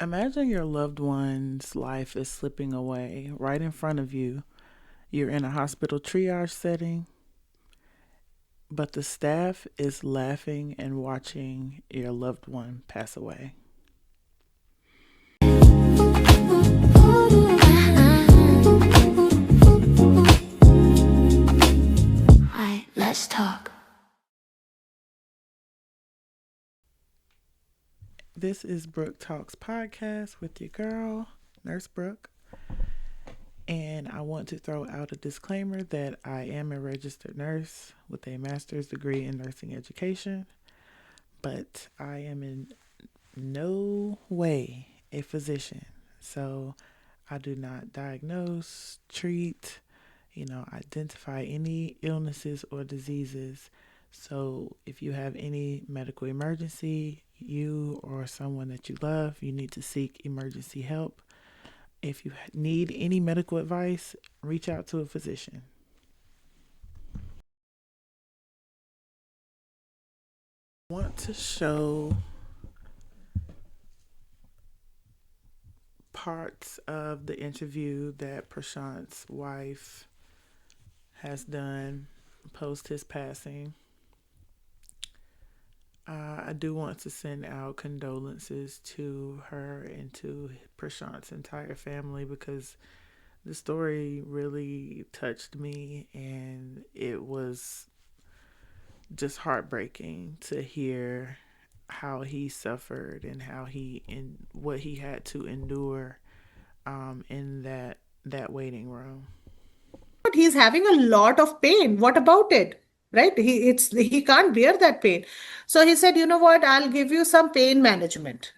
Imagine your loved one's life is slipping away right in front of you. You're in a hospital triage setting, but the staff is laughing and watching your loved one pass away. Let's talk. This is Brook Talks Podcast with your girl, Nurse Brook. And I want to throw out a disclaimer that I am a registered nurse with a master's degree in nursing education, but I am in no way a physician. So I do not diagnose, treat, identify any illnesses or diseases. So if you have any medical emergency, you or someone that you love, you need to seek emergency help. If you need any medical advice, reach out to a physician. I want to show parts of the interview that Prashanth's wife has done post his passing. I do want to send out condolences to her and to Prashanth's entire family because the story really touched me and it was just heartbreaking to hear how he suffered and how he and what he had to endure in that waiting room. But he's having a lot of pain. What about it? Right? He can't bear that pain. So he said, you know what? I'll give you some pain management.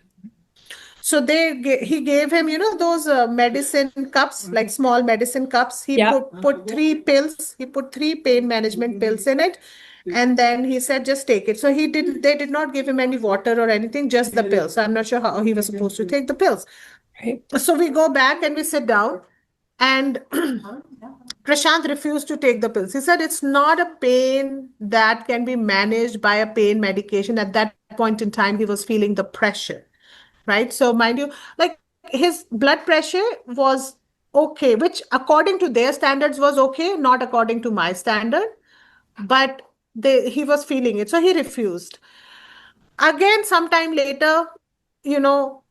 So he gave him, those medicine cups, like small medicine cups. He Yeah. put three pills. He put three pain management pills in it, and then he said, just take it. So he didn't. They did not give him any water or anything, just the pills. So I'm not sure how he was supposed to take the pills. Right. So we go back and we sit down, and Prashant refused to take the pills. He said it's not a pain that can be managed by a pain medication. At that point in time, he was feeling the pressure, right? So, mind you, like his blood pressure was okay, which according to their standards was okay, not according to my standard, but he was feeling it. So he refused. Again, sometime later, you know,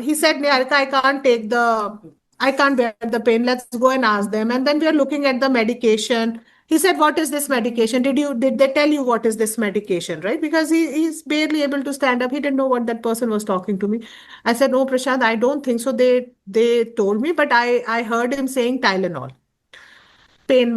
he said, Niharika, I can't bear the pain. Let's go and ask them. And then we are looking at the medication. He said, what is this medication? Did they tell you what is this medication? Right? Because he's barely able to stand up. He didn't know what that person was talking to me. I said, no, Prashant, I don't think so. They told me, but I heard him saying Tylenol pain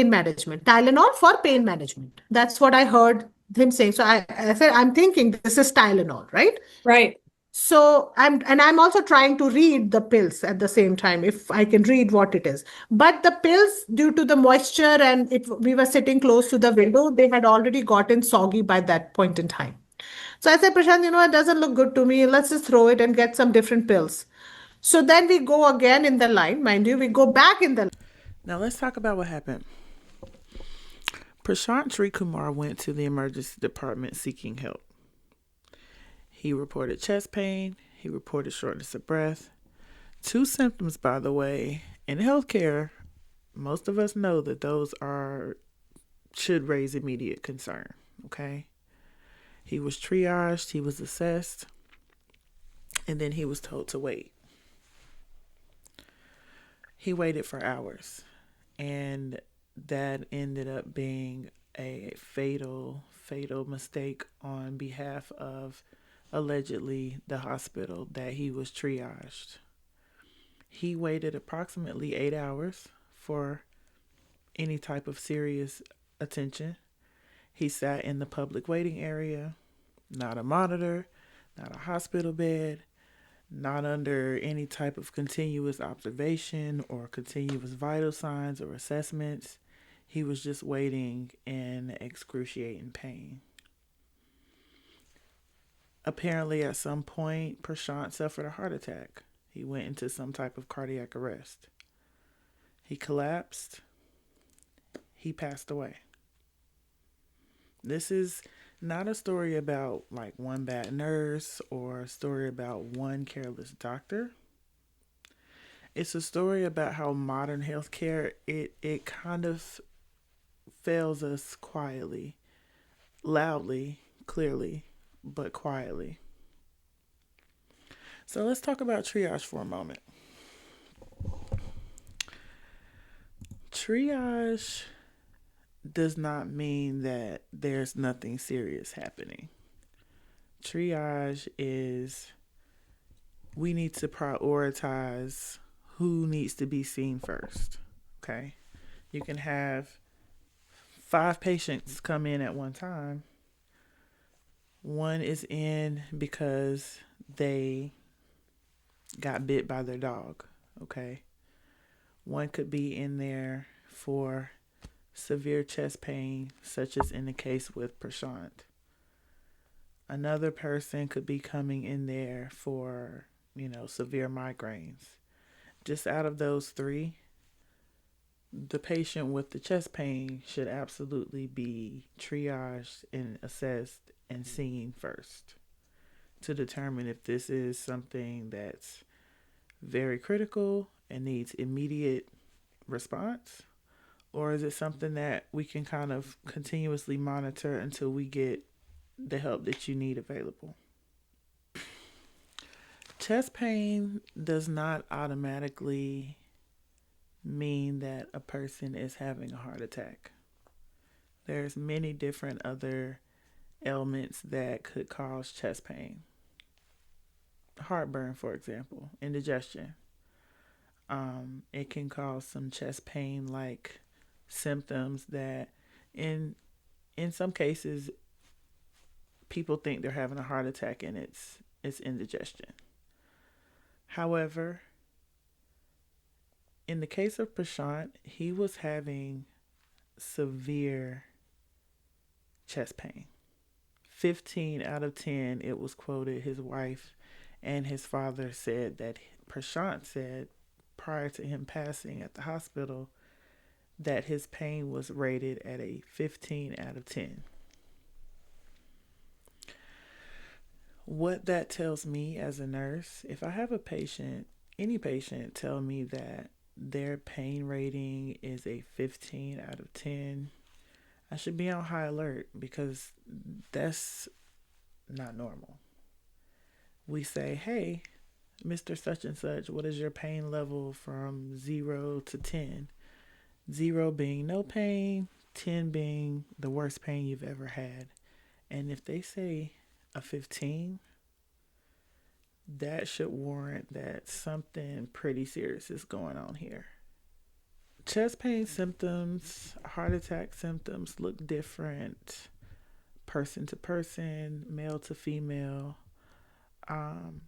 management. Tylenol for pain management. That's what I heard him saying. So I said, I'm thinking this is Tylenol, right? Right. So I'm also trying to read the pills at the same time, if I can read what it is. But the pills, due to the moisture and we were sitting close to the window, they had already gotten soggy by that point in time. So I said, Prashant, it doesn't look good to me. Let's just throw it and get some different pills. So then we go again in the line, mind you, we go back in the Now let's talk about what happened. Prashanth Sreekumar went to the emergency department seeking help. He reported chest pain. He reported shortness of breath. Two symptoms, by the way. In healthcare, most of us know that those should raise immediate concern. Okay. He was triaged. He was assessed. And then he was told to wait. He waited for hours. And that ended up being a fatal mistake on behalf of allegedly the hospital that he was triaged. He waited approximately 8 hours for any type of serious attention. He sat in the public waiting area, not a monitor, not a hospital bed, not under any type of continuous observation or continuous vital signs or assessments. He was just waiting in excruciating pain. Apparently, at some point, Prashanth suffered a heart attack. He went into some type of cardiac arrest. He collapsed. He passed away. This is Not a story about like one bad nurse or a story about one careless doctor. It's a story about how modern healthcare it kind of fails us quietly, loudly, clearly, but quietly. So let's talk about triage for a moment. Triage does not mean that there's nothing serious happening. Triage is we need to prioritize who needs to be seen first. Okay. You can have 5 patients come in at one time. One is in because they got bit by their dog. Okay. One could be in there for severe chest pain, such as in the case with Prashanth. Another person could be coming in there for, severe migraines. Just out of those three, the patient with the chest pain should absolutely be triaged and assessed and seen first to determine if this is something that's very critical and needs immediate response, or is it something that we can kind of continuously monitor until we get the help that you need available. Chest pain does not automatically mean that a person is having a heart attack. There's many different other ailments that could cause chest pain. Heartburn, for example, indigestion. It can cause some chest pain like symptoms that in some cases people think they're having a heart attack and it's indigestion. However, in the case of Prashant, he was having severe chest pain. 15 out of 10, it was quoted, his wife and his father said that Prashant said prior to him passing at the hospital that his pain was rated at a 15 out of 10. What that tells me as a nurse, if I have a patient, any patient tell me that their pain rating is a 15 out of 10, I should be on high alert because that's not normal. We say, hey, Mr. Such and Such, what is your pain level from 0 to 10? 0 being no pain, 10 being the worst pain you've ever had. And if they say a 15, that should warrant that something pretty serious is going on here. Chest pain symptoms, heart attack symptoms look different person to person, male to female.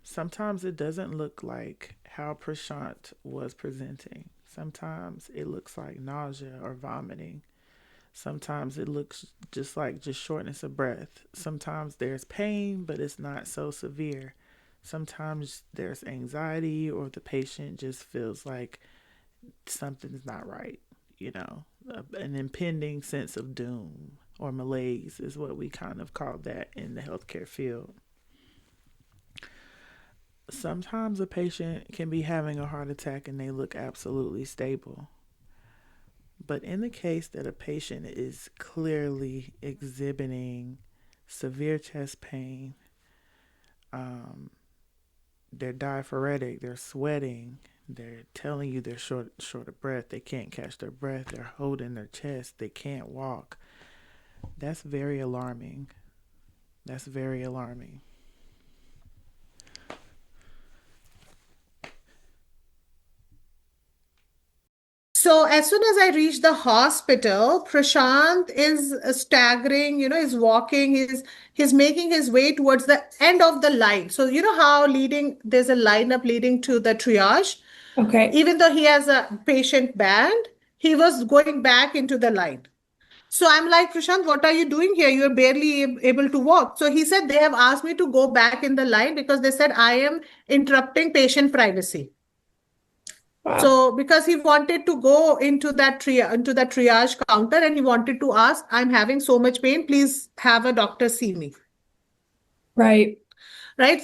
Sometimes it doesn't look like how Prashant was presenting. Sometimes it looks like nausea or vomiting. Sometimes it looks just like just shortness of breath. Sometimes there's pain, but it's not so severe. Sometimes there's anxiety or the patient just feels like something's not right, an impending sense of doom or malaise is what we kind of call that in the healthcare field. Sometimes a patient can be having a heart attack and they look absolutely stable. But in the case that a patient is clearly exhibiting severe chest pain, they're diaphoretic, they're sweating, they're telling you they're short of breath, they can't catch their breath, they're holding their chest, they can't walk. That's very alarming. That's very alarming. So as soon as I reach the hospital, Prashant is staggering, he's walking, he's making his way towards the end of the line. So you know how there's a lineup leading to the triage. Okay. Even though he has a patient band, he was going back into the line. So I'm like, Prashant, what are you doing here? You're barely able to walk. So he said they have asked me to go back in the line because they said I am interrupting patient privacy. Wow. So because he wanted to go into that triage counter and he wanted to ask, I'm having so much pain, please have a doctor see me. Right. Right.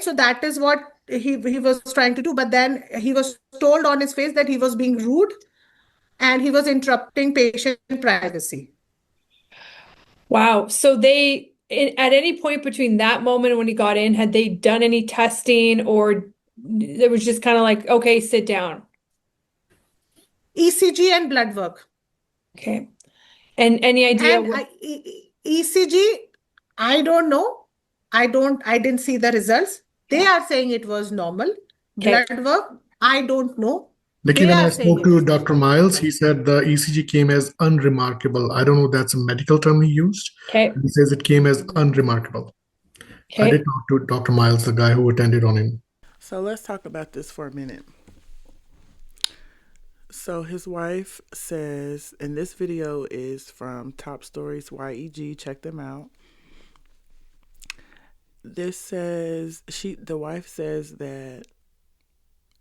So that is what he was trying to do. But then he was told on his face that he was being rude and he was interrupting patient privacy. Wow. So at any point between that moment and when he got in, had they done any testing or it was just kind of like, okay, sit down? ECG and blood work. Okay. And any idea And ECG, I don't know. I didn't see the results. They are saying it was normal. Okay. Blood work, I don't know. Nikki, They when I are saying spoke it to is Dr. normal. Miles, he said the ECG came as unremarkable. I don't know if that's a medical term he used. Okay. He says it came as unremarkable. I did Okay. talk to Dr. Miles, the guy who attended on him. So let's talk about this for a minute. So his wife says, and this video is from Top Stories YEG, check them out. This says the wife says that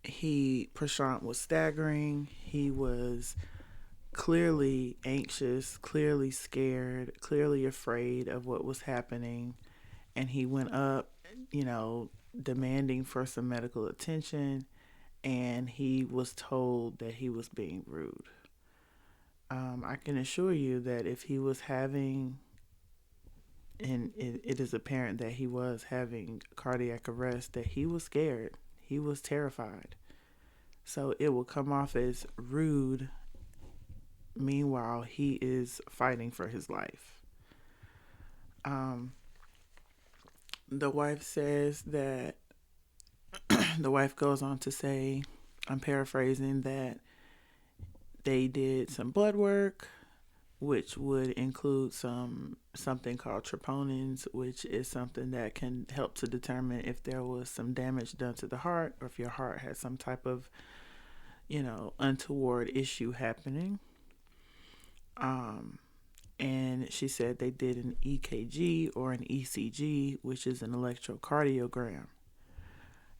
Prashanth was staggering. He was clearly anxious, clearly scared, clearly afraid of what was happening. And he went up, demanding for some medical attention. And he was told that he was being rude. I can assure you that if he was having, and it is apparent that he was having cardiac arrest, that he was scared. He was terrified. So it will come off as rude. Meanwhile, he is fighting for his life. The wife says that, the wife goes on to say, I'm paraphrasing, that they did some blood work, which would include something called troponins, which is something that can help to determine if there was some damage done to the heart or if your heart had some type of, untoward issue happening. And she said they did an EKG or an ECG, which is an electrocardiogram.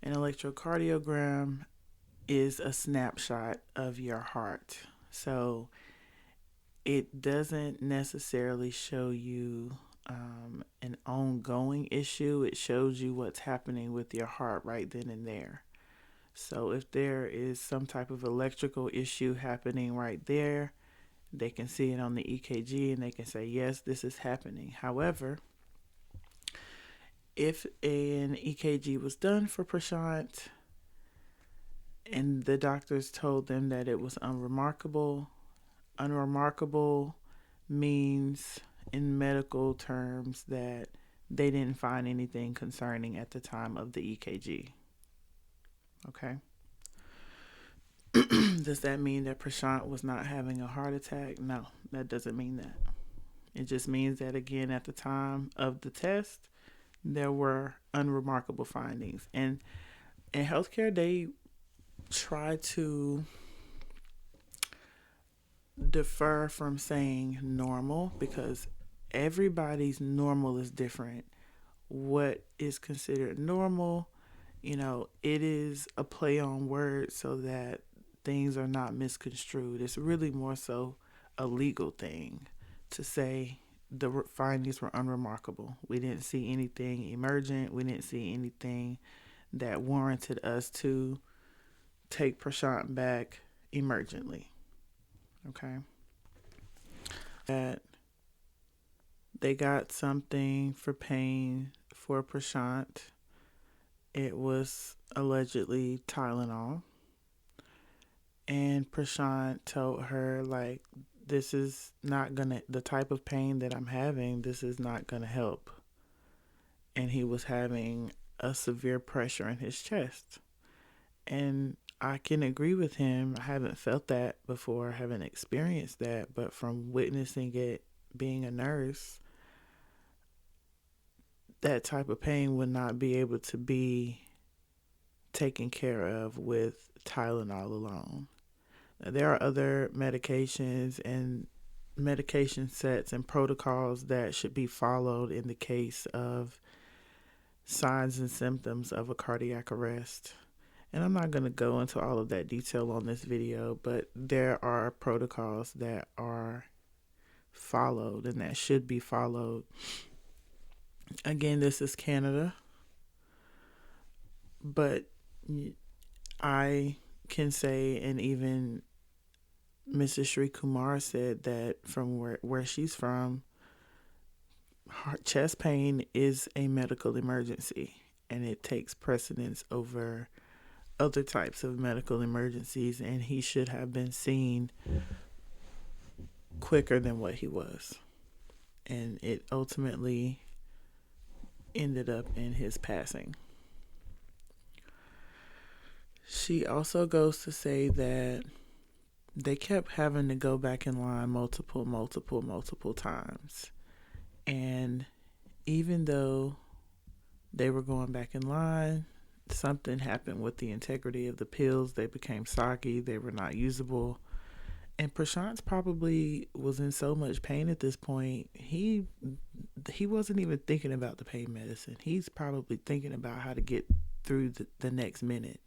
An electrocardiogram is a snapshot of your heart. So it doesn't necessarily show you an ongoing issue. It shows you what's happening with your heart right then and there. So if there is some type of electrical issue happening right there, they can see it on the EKG and they can say, yes, this is happening. However, if an EKG was done for Prashanth and the doctors told them that it was unremarkable means in medical terms that they didn't find anything concerning at the time of the EKG. Okay? Does that mean that Prashanth was not having a heart attack? No, that doesn't mean that. It just means that, again, at the time of the test, there were unremarkable findings. And in healthcare, they try to defer from saying normal because everybody's normal is different. What is considered normal, it is a play on words so that things are not misconstrued. It's really more so a legal thing to say the findings were unremarkable. We didn't see anything emergent. We didn't see anything that warranted us to take Prashanth back emergently. Okay. That they got something for pain for Prashanth. It was allegedly Tylenol. And Prashanth told her, like, this is not gonna, the type of pain that I'm having, this is not gonna help. And he was having a severe pressure in his chest. And I can agree with him. I haven't felt that before, I haven't experienced that, but from witnessing it, being a nurse, that type of pain would not be able to be taken care of with Tylenol alone. Now, there are other medications and medication sets and protocols that should be followed in the case of signs and symptoms of a cardiac arrest. And I'm not going to go into all of that detail on this video, but there are protocols that are followed and that should be followed. Again, this is Canada, but I can say, and even Mrs. Sreekumar said that from where she's from, chest pain is a medical emergency and it takes precedence over other types of medical emergencies, and he should have been seen quicker than what he was. And it ultimately ended up in his passing. She also goes to say that they kept having to go back in line multiple times. And even though they were going back in line, something happened with the integrity of the pills. They became soggy. They were not usable. And Prashanth probably was in so much pain at this point. He wasn't even thinking about the pain medicine. He's probably thinking about how to get through the next minute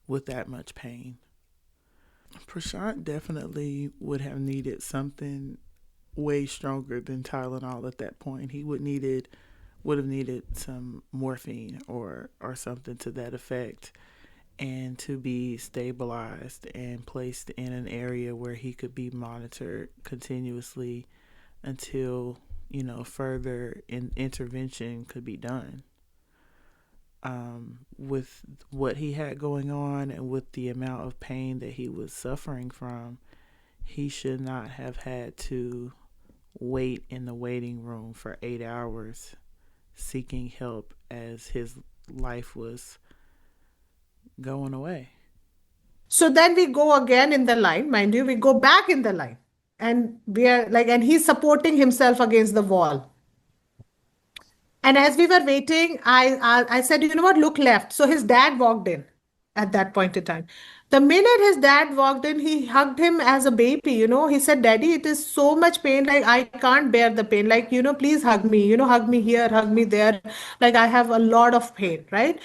with that much pain. Prashanth definitely would have needed something way stronger than Tylenol at that point. He would have needed some morphine or something to that effect, and to be stabilized and placed in an area where he could be monitored continuously until, further intervention could be done. With what he had going on and with the amount of pain that he was suffering from, he should not have had to wait in the waiting room for 8 hours seeking help as his life was going away. So then we go again in the line, mind you, we go back in the line. And we are like, and he's supporting himself against the wall. And as we were waiting, I said, you know what, look left. So his dad walked in at that point in time. The minute his dad walked in, he hugged him as a baby. He said, Daddy, it is so much pain. Like, I can't bear the pain. Like, please hug me, hug me here, hug me there. Like, I have a lot of pain, right?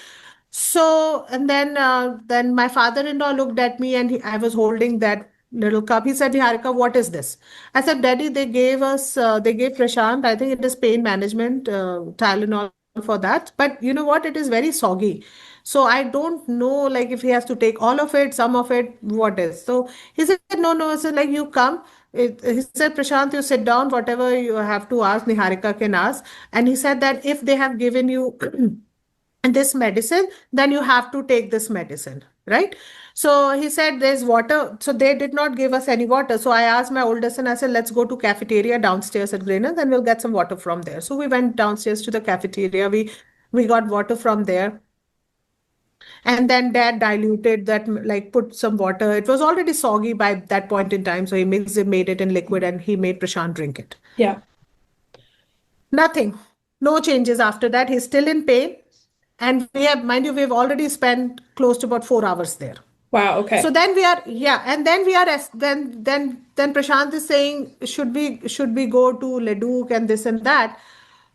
So, and then my father-in-law looked at me and I was holding that little cup. He said, Niharika, what is this? I said, Daddy, they gave Prashant, I think it is pain management, Tylenol for that. But you know what? It is very soggy. So I don't know, like, if he has to take all of it, some of it, what is. So he said, no, no. So like, you come. He said, Prashant, you sit down, whatever you have to ask, Niharika can ask. And he said that if they have given you this medicine, then you have to take this medicine, right? So he said there's water. So they did not give us any water. So I asked my oldest and I said, let's go to cafeteria downstairs at Grainer, then we'll get some water from there. So we went downstairs to the cafeteria. We got water from there. And then dad diluted that, like put some water. It was already soggy by that point in time. So he mixed it, made it in liquid, and he made Prashant drink it. Yeah. Nothing. No changes after that. He's still in pain. And we have, mind you, we've already spent close to about 4 hours there. Wow. So Okay. then we are, yeah, and then we are, then Prashant is saying, should we go to Leduc and this and that?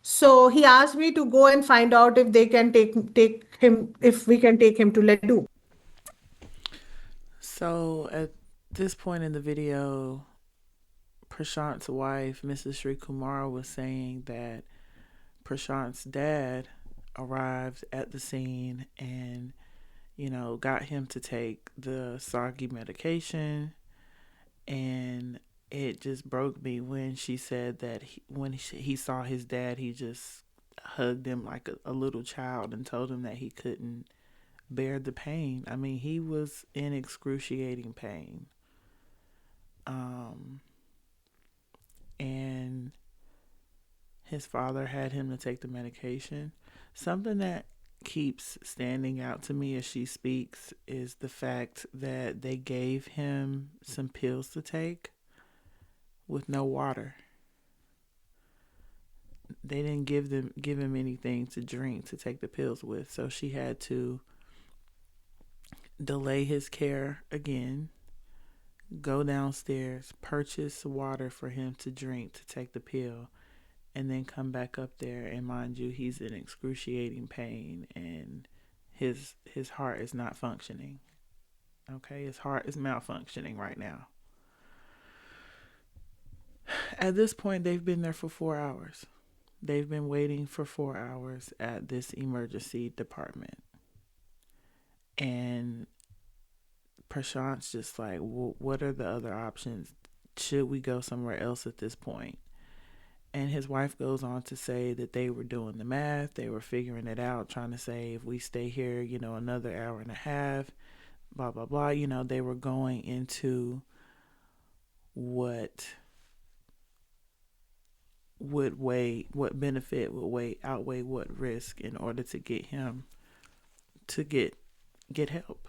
So he asked me to go and find out if they can take him, if we can take him to Leduc. So at this point in the video, Prashanth's wife, Mrs. Sreekumar, was saying that Prashanth's dad arrived at the scene and, got him to take the soggy medication. And it just broke me when she said that when he saw his dad, he just hugged him like a little child and told him that he couldn't bear the pain. I mean, he was in excruciating pain. And his father had him to take the medication. Something that keeps standing out to me as she speaks is the fact that they gave him some pills to take with no water. They didn't give him anything to drink to take the pills with, so she had to delay his care again, go downstairs, purchase water for him to drink to take the pill, and then come back up there. And mind you, he's in excruciating pain and his heart is not functioning. Okay, his heart is malfunctioning right now. At this point, they've been there for 4 hours. They've been waiting for 4 hours at this emergency department. And Prashanth's just like, well, what are the other options? Should we go somewhere else at this point? And his wife goes on to say that they were doing the math. They were figuring it out, trying to say if we stay here, another hour and a half, blah, blah, blah. They were going into what benefit would outweigh what risk in order to get him to get help.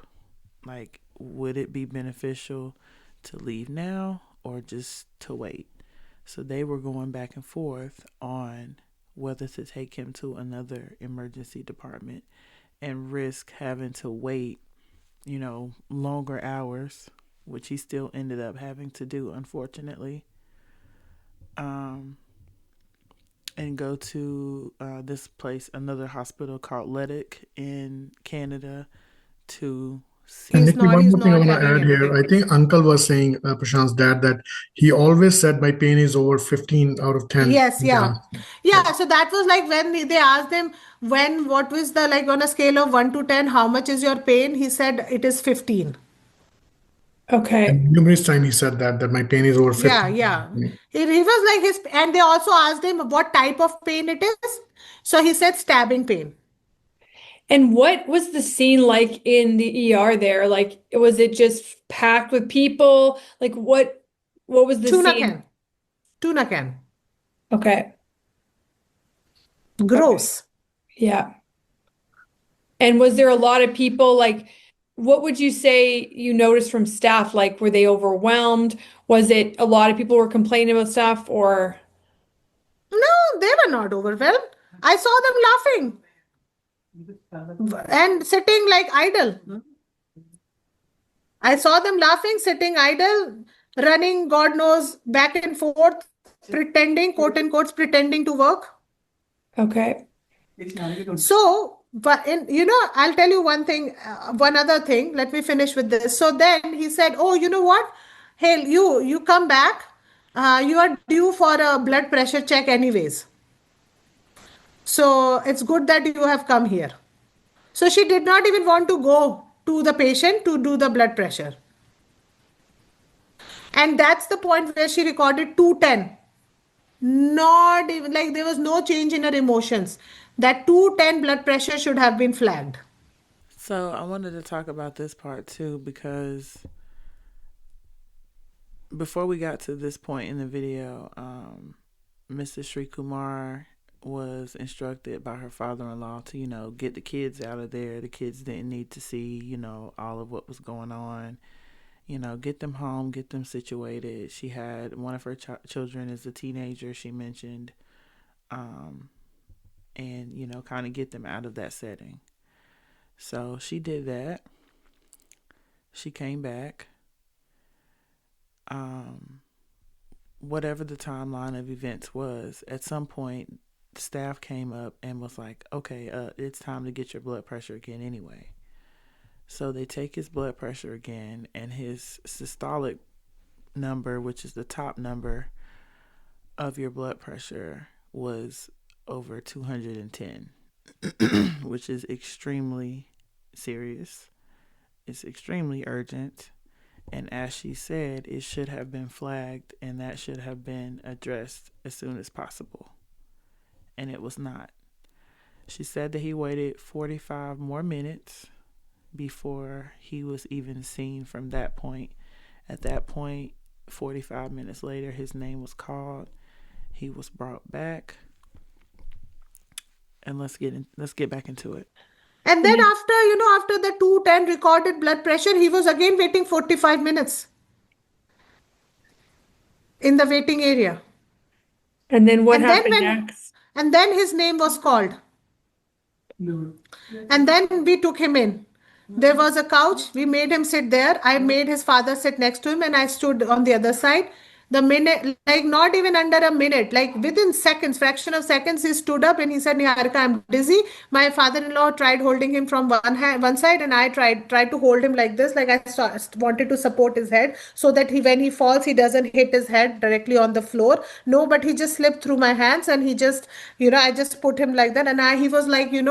Like, would it be beneficial to leave now or just to wait? So they were going back and forth on whether to take him to another emergency department and risk having to wait, longer hours, which he still ended up having to do, unfortunately. And go to this place, another hospital called Leduc in Canada, to see. And He's Nikki, not. one He's more thing I not want to having add here. I anything. think Uncle was saying, Prashant's dad, that he always said my pain is over 15 out of 10. Yes, yeah. Yeah. Yeah, so that was like when they asked him what was the, like, on a scale of 1 to 10, how much is your pain? He said it is 15. Okay. And numerous times he said that my pain is over Yeah, 15. yeah. He was like and they also asked him what type of pain it is. So he said stabbing pain. And what was the scene like in the ER there? Like, was it just packed with people? Like, what was the Tuna scene? can. Tuna can. Okay. Gross. Yeah. And was there a lot of people, like, what would you say you noticed from staff? Like, were they overwhelmed? Was it a lot of people were complaining about stuff or? No, they were not overwhelmed. I saw them laughing and sitting like idle. I saw them laughing, sitting idle, running, God knows, back and forth, pretending, quote unquote, pretending to work. Okay. So, but I'll tell you one thing, one other thing. Let me finish with this. So then he said, "Oh, you know what? Hey, you come back. You are due for a blood pressure check, anyways. So it's good that you have come here." So she did not even want to go to the patient to do the blood pressure. And that's the point where she recorded 210. Not even, like, there was no change in her emotions. That 210 blood pressure should have been flagged. So I wanted to talk about this part too, because before we got to this point in the video, Mrs. Sreekumar was instructed by her father-in-law to, get the kids out of there. The kids didn't need to see, all of what was going on. Get them home, get them situated. She had one of her children is a teenager, she mentioned, and, kind of get them out of that setting. So she did that. She came back. Whatever the timeline of events was, at some point, staff came up and was like, okay, it's time to get your blood pressure again anyway. So they take his blood pressure again, and his systolic number, which is the top number of your blood pressure, was over 210, which is extremely serious. It's extremely urgent. And as she said, it should have been flagged and that should have been addressed as soon as possible. And it was not. She said that he waited 45 more minutes before he was even seen from that point. At that point, 45 minutes later, his name was called. He was brought back. And let's get back into it. And then after the 210 recorded blood pressure, he was again waiting 45 minutes in the waiting area. And then what And then happened next? and then his name was called. And then we took him in. There was a couch. We made him sit there. I made his father sit next to him and I stood on the other side. The minute, like not even under a minute, like within seconds, fraction of seconds, he stood up and he said, Niharika, I'm dizzy. My father-in-law tried holding him from one hand, one side, and I tried to hold him like this, like wanted to support his head so that when he falls, he doesn't hit his head directly on the floor. No, but he just slipped through my hands and he just, I just put him like that. And he was like, he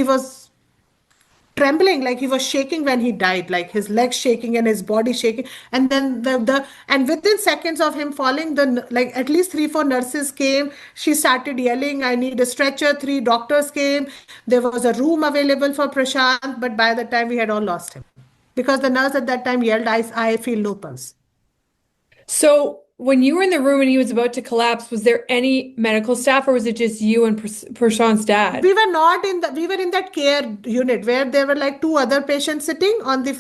was trembling, like he was shaking when he died, like his legs shaking and his body shaking. And then and within seconds of him falling, like at least 3 4 nurses came. She started yelling, I need a stretcher. 3 doctors came. There was a room available for Prashant, but by the time we had all lost him, because the nurse at that time yelled, I feel no pulse. So when you were in the room and he was about to collapse, was there any medical staff or was it just you and Prashant's dad? We were not in the we were in that care unit where there were like 2 other patients sitting on the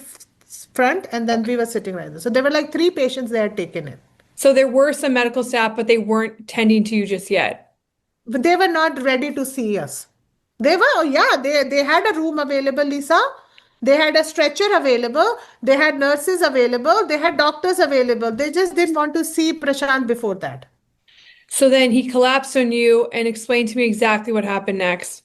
front, and then we were sitting right there. So there were like 3 patients they had taken in. So there were some medical staff, but they weren't tending to you just yet. But they were not ready to see us. They were, oh yeah, they had a room available, Lisa. They had a stretcher available. They had nurses available. They had doctors available. They just didn't want to see Prashant before that. So then he collapsed on you and explained to me exactly what happened next.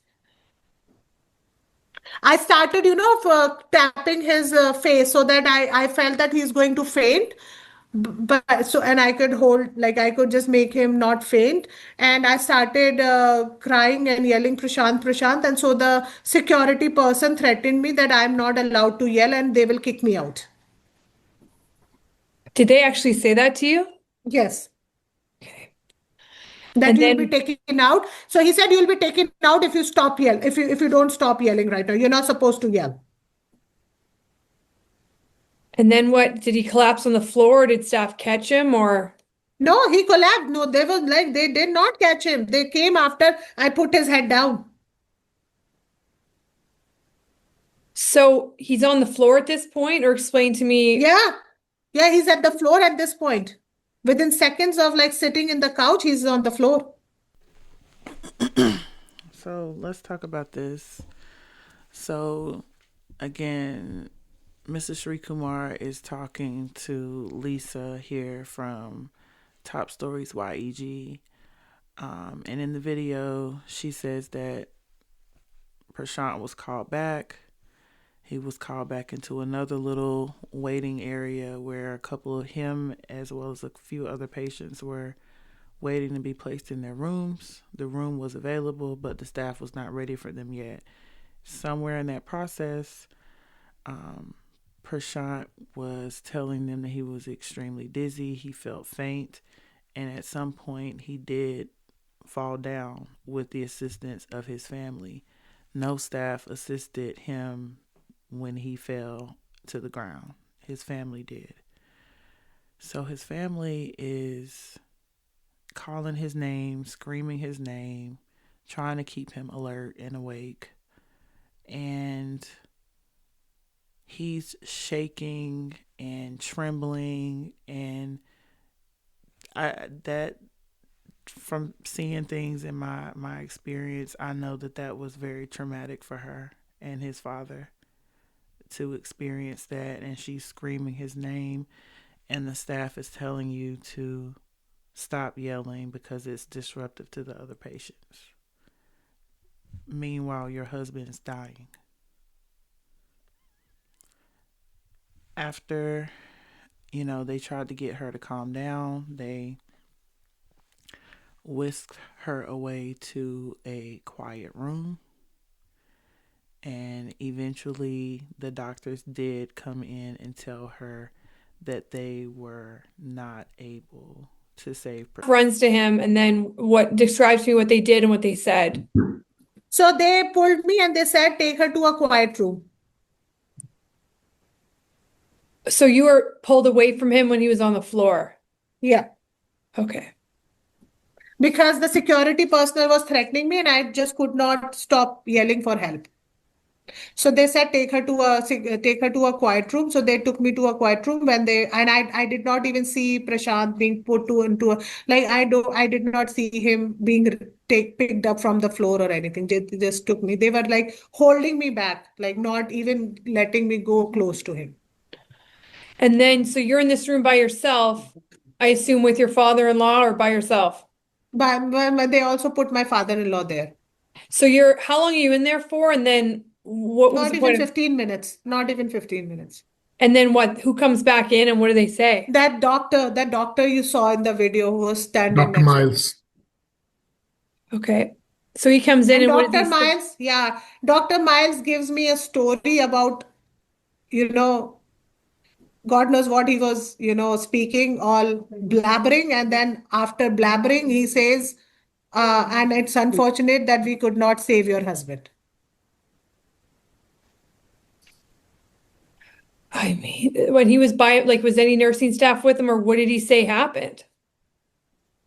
I started, for tapping his face so that I felt that he's going to faint. But so, and I could hold, like I could just make him not faint. And I started crying and yelling, Prashant, Prashant. And so the security person threatened me that I'm not allowed to yell and they will kick me out. Did they actually say that to you? Yes. Okay. That And you'll be then, taken out. So he said you'll be taken out if you stop yell. If you don't stop yelling right now, you're not supposed to yell. and then what? Did he collapse on the floor? Or did staff catch him or? No, he collapsed. No, they was like they did not catch him. They came after I put his head down. So he's on the floor at this point, or explain to me. Yeah. Yeah, he's at the floor at this point. Within seconds of like sitting in the couch, he's on the floor. So let's talk about this. So again, Mrs. Sreekumar is talking to Lisa here from Top Stories YEG. And in the video, she says that Prashant was called back. He was called back into another little waiting area where a couple of him, as well as a few other patients, were waiting to be placed in their rooms. The room was available, but the staff was not ready for them yet. Somewhere in that process, Prashant was telling them that he was extremely dizzy. He felt faint. And at some point, he did fall down with the assistance of his family. No staff assisted him when he fell to the ground. His family did. So his family is calling his name, screaming his name, trying to keep him alert and awake. And he's shaking and trembling, and that from seeing things in my experience, I know that was very traumatic for her and his father to experience that. And she's screaming his name, and the staff is telling you to stop yelling because it's disruptive to the other patients. Meanwhile, your husband is dying. After, they tried to get her to calm down, they whisked her away to a quiet room. And eventually, the doctors did come in and tell her that they were not able to save. Runs to him, and then what describes to me what they did and what they said. So they pulled me and they said, take her to a quiet room. So you were pulled away from him when he was on the floor. Yeah. Okay. Because the security personnel was threatening me and I just could not stop yelling for help. So they said take her to a quiet room. So they took me to a quiet room I did not even see Prashant being put into a, like I did not see him being picked up from the floor or anything. They just took me. They were like holding me back, like not even letting me go close to him. And then so you're in this room by yourself. I assume with your father-in-law or by yourself? But they also put my father-in-law there. So how long are you in there for? And then what was Not the even point of, 15 minutes. Not even 15 minutes. and then what, who comes back in and what do they say? That doctor you saw in the video who was standing Dr. next to me. Miles. Okay. So he comes in And and what does he say? Dr. Miles gives me a story about, you know, God knows what he was, speaking, all blabbering. And then after blabbering, he says, and it's unfortunate that we could not save your husband. I mean, when he was by, like, was any nursing staff with him or what did he say happened?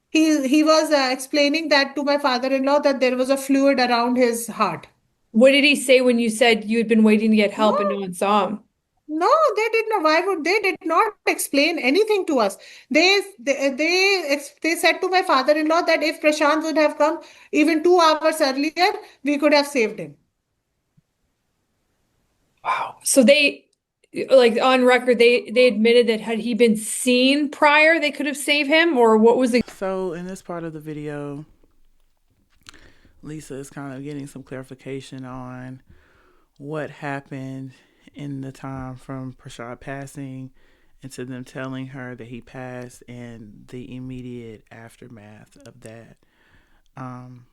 He was explaining that to my father-in-law that there was a fluid around his heart. What did he say when you said you had been waiting to get No, help and no one saw him? no, they did not. Why would they did not explain anything to us? They said to my father-in-law that if Prashant would have come even 2 hours earlier, we could have saved him. Wow. So they, like on record, they admitted that had he been seen prior, they could have saved him, or what was the So in this part of the video, Lisa is kind of getting some clarification on what happened in the time from Prashant passing into them telling her that he passed and the immediate aftermath of that. Um,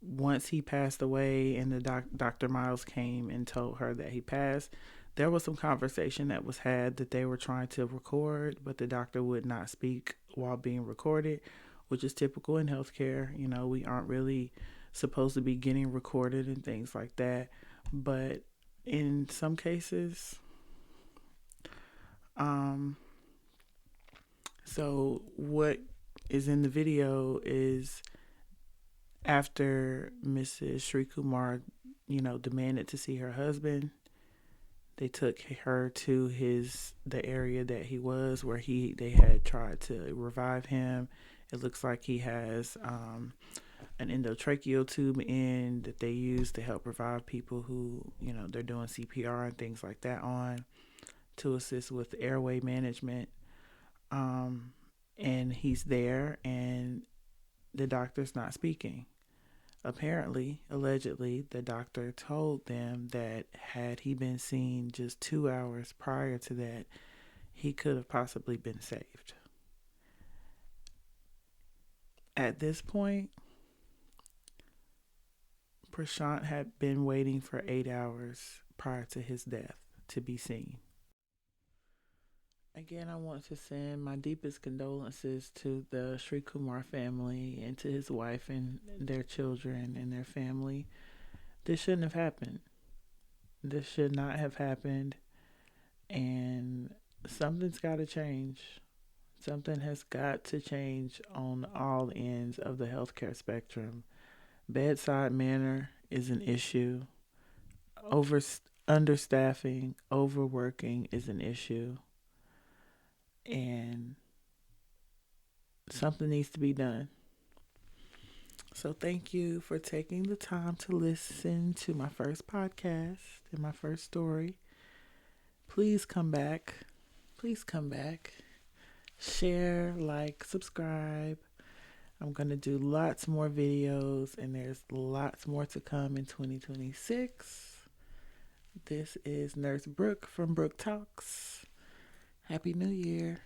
Once he passed away and the Dr. Miles came and told her that he passed, there was some conversation that was had that they were trying to record, but the doctor would not speak while being recorded, which is typical in healthcare. You know, we aren't really supposed to be getting recorded and things like that. But in some cases, so what is in the video is after Mrs. Sreekumar, demanded to see her husband, they took her to the area that he was where they had tried to revive him. It looks like he has an endotracheal tube in that they use to help revive people who, they're doing CPR and things like that on to assist with airway management. And he's there and the doctor's not speaking. Apparently, allegedly, the doctor told them that had he been seen just 2 hours prior to that, he could have possibly been saved. At this point, Prashant had been waiting for 8 hours prior to his death to be seen. Again, I want to send my deepest condolences to the Sreekumar family and to his wife and their children and their family. This shouldn't have happened. This should not have happened. And something's got to change. Something has got to change on all ends of the healthcare spectrum. Bedside manner is an issue. Understaffing, overworking is an issue. And something needs to be done. So thank you for taking the time to listen to my first podcast and my first story. Please come back. Please come back. Share, like, subscribe. I'm going to do lots more videos and there's lots more to come in 2026. This is Nurse Brook from Brook Talks. Happy New Year.